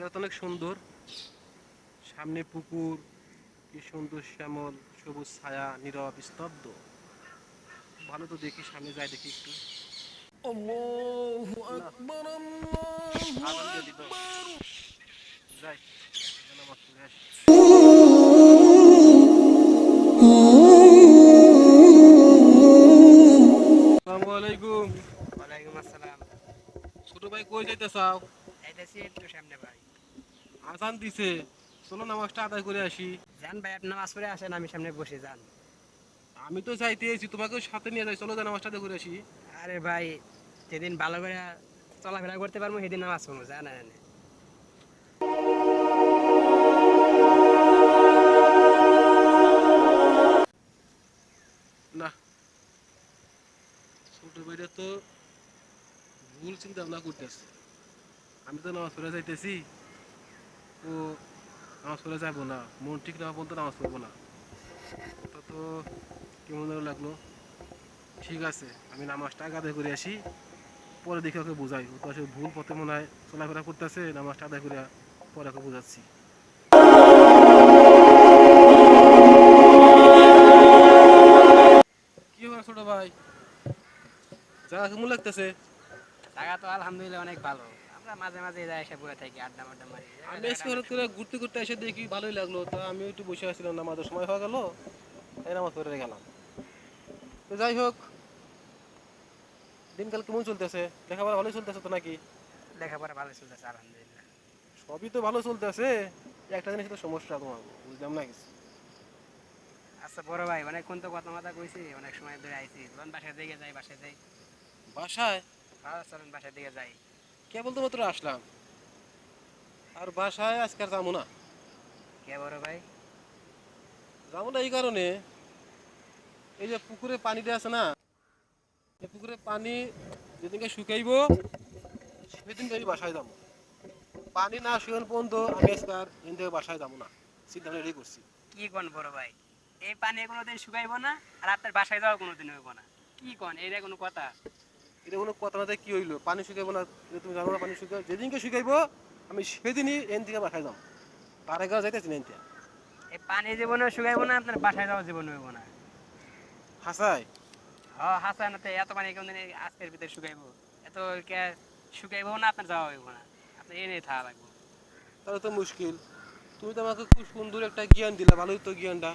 জায়গাটা অনেক সুন্দর, সামনে পুকুর, কি সুন্দর শ্যামল সবুজ ছায়া, নীরব স্তব্ধ। ভালো তো দেখি, সামনে যাই দেখি একটু। আল্লাহু না, আকবার আল্লাহু আজান দিয়ে দিল, আকবার। যাই নামাজ পড়ে আসি। আসসালামু আলাইকুম। ওয়ালাইকুম আসসালাম। ছোট ভাই কই যাইতেছাও? যাইতেছি একটু সামনে ভাই। আজান দিছে, চলো নামাজটা আদায় করে আসি। যান ভাই, আপনি নামাজ পড়ে আসেন, আমি সামনে বসে যান। আমি তো যাইতে এসেছি, তোমাকেও সাথে নিয়ে যাই, চলো নামাজটা আদায় করে আসি। আরে ভাই, যেদিন ভালো করে চলাফেরা করতে পারবো সেদিন নামাজ পড়বো, জান না? না, ছোট ভাইটা তো ভুল চিন্তা ভাবনা করতেছে। আমি তো নামাজ পড়ে যাইতেছি, ও নামাজ পড়ে যাবো না, মন ঠিক না পর্যন্ত নামাজ পড়বো না। এটা তো কেমন যেন লাগলো। ঠিক আছে, আমি নামাজটা আগে আদায় করে আসি, পরে দেখে ওকে বোঝাই। ও তো আসলে ভুল পথে মনে হয় চলাফেরা করতেছে, নামাজটা আদায় করে পরে ওকে বোঝাচ্ছি। কি হলো ছোট ভাই, জায়গা কেমন লাগতেছে? জায়গা তো আলহামদুলিল্লাহ অনেক ভালো। আমরা মাঝে মাঝে যাই, এসে বসে থাকি, আড্ডা মাড্ডা মারি। আমি আজকে হঠাৎ করে ঘুরতে ঘুরতে এসে দেখি ভালোই লাগলো, তা আমি একটু বসে আসছিলাম, নামাজের সময় হয়ে গেল, এই নামাজ পড়ে গেলাম। তো যাই হোক, দিনকাল কেমন চলতেছে? লেখাপড়া ভালোই চলতেছে তো নাকি? লেখাপড়া ভালো চলতেছে আলহামদুলিল্লাহ। সবই তো ভালো চলতেছে, একটা জিনিস তো সমস্যা তোমার, বুঝলাম না কিছু। আচ্ছা বড় ভাই, অনেকক্ষণ তো কথা মাথা কইছি, অনেক সময় ধরে আইছি। চলুন বাসার দিকে যাই, বাসায় যাই। বাসায়? চলুন বাসার দিকে যাই। কেবল তো মাত্র আসলাম, আর বাসায় আজকে আর যাবো না। কে বড় ভাই? যাবো না এই কারণে, এই যে পুকুরে পানিটা আছে না, এই পুকুরে পানি যেদিনকে শুকাইবো সেদিনকে আমি বাসায় যাবো। পানি না শুকানো পর্যন্ত আমি আজকে আর এখান থেকে বাসায় যাবো না, চিন্তা রেডি করছি। কি কোন বড় ভাই? এই পানি কোনোদিন শুকাইবো না, আর আপনার বাসায় যাওয়া কোনোদিন হইব না। কি কোন, এইটা কোনো কথা? এটা কোনো কথা না, কি হইলো? পানি শুকাইবো না, এটা তুমি জানো না? পানি শুকাই যেদিনকে শুকাইবো আমি সেদিনই এখান থেকে বাসায় যাবো, তার আগে যাইতেছি না এখান থেকে। এই পানি জীবনে শুকাইবো না, আপনার বাসায় যাওয়া জীবন হইব না। হাসাই? হাসানাতে এত পানি কোনদিন আজকের ভিতরে শুকাইবো? এত কে শুকাইবো না, আপনার যাওয়া হইব না। আপনার এনে থাকা লাগবো। তাহলে তো মুশকিল। তুমি তো আমাকে খুব সুন্দর একটা জ্ঞান দিলা, ভালোই তো জ্ঞানটা,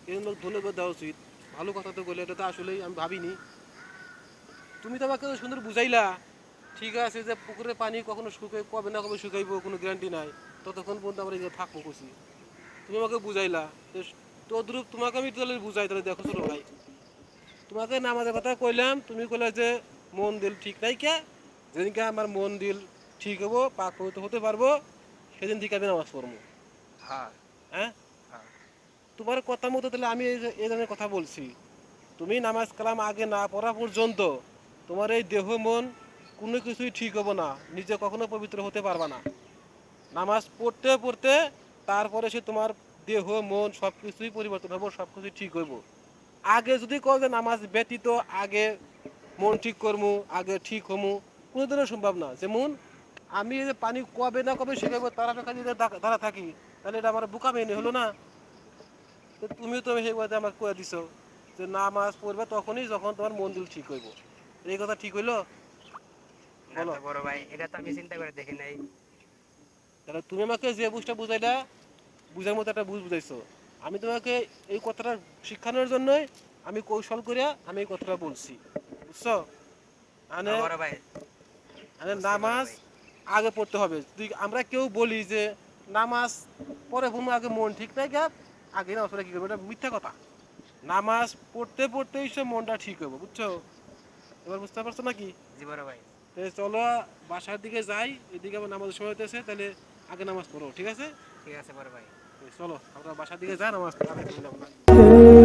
এই জন্য ধন্যবাদ দেওয়া উচিত। ভালো কথা তো বলে, এটা তো আসলেই আমি ভাবিনি। তুমি তো আমাকে সুন্দর বুঝাইলা। ঠিক আছে, যে পুকুরের পানি কখনো শুকাই, কবে না কবে শুকাইবো কোনো গ্যারান্টি নাই, ততক্ষণ পর্যন্ত আমরা এখানে থাকবো খুশি। তুমি আমাকে বুঝাইলা, তদ্রুপ তোমাকে আমি তাহলে বুঝাই। তাহলে দেখো ছোট ভাই, তোমাকে নামাজের কথা কইলাম, তুমি কইলা যে মন দিল ঠিক নাই কে। যেদিনকে আমার মন দিল ঠিক হবো, পাক পবিত্র হতে পারবো, সেদিন থেকে আমি নামাজ পড়বো। হ্যাঁ, হ্যাঁ, হ্যাঁ। তোমার কথা মতো তাহলে আমি এই ধরনের কথা বলছি। তুমি নামাজ কালাম আগে না পড়া পর্যন্ত তোমার এই দেহ মন কোনো কিছুই ঠিক হবো না, নিজে কখনো পবিত্র হতে পারবা না। নামাজ পড়তে পড়তে তারপরে সে তোমার দেহ মন সব কিছুই পরিবর্তন হবো, সব কিছুই ঠিক হইব। আগে যদি কও যে নামাজ ব্যতীত আগে মন ঠিক করমু, আগে ঠিক হমু, কোনো দিনও সম্ভব না। যেমন আমি এই যে পানি কবে না কবে শিখাবো তার অপেক্ষা যদি দাঁড়া থাকি, তাহলে এটা আমার বোকামি হলো না? তো তুমিও তো সেই কথা আমাকে কয়ে দিছো যে নামাজ পড়বে তখনই যখন তোমার মন দিল ঠিক হইব। এই কথা ঠিক হইলো? না বলো। তো বড় ভাই, এটা তো আমি চিন্তা করে দেখি নাই। তাহলে তুমি আমাকে যে বুঝটা বুঝাইলা, বুঝার মতো একটা বুঝ বুঝাইছো। আমি তোমাকে এই কথাটা শিখানোর জন্যই আমি কৌশল করিয়া আমি এই কথাটা বলছি, বুঝছো? মানে হ্যাঁ বড় ভাই, মানে বুঝছি বড় নামাজ ভাই। আগে পড়তে হবে। যদি আমরা কেউ বলি যে নামাজ পরে পড়বো, আগে মন ঠিক নাই গা, আগে নামাজ পড়ে কি করবো, এটা মিথ্যা কথা। নামাজ পড়তে পড়তেই সে মনটা ঠিক হবে, বুঝছো? এবার বুঝতে পারছো নাকি? জি বড় ভাই। তাহলে চলো বাসার দিকে যাই, এদিকে আবার নামাজের সময় হতেছে, তাহলে আগে নামাজ পড়ো, ঠিক আছে? ঠিক আছে বড় ভাই। চলো আমরা বাসার দিকে যাই, নামাজ আদায় করে নেবো।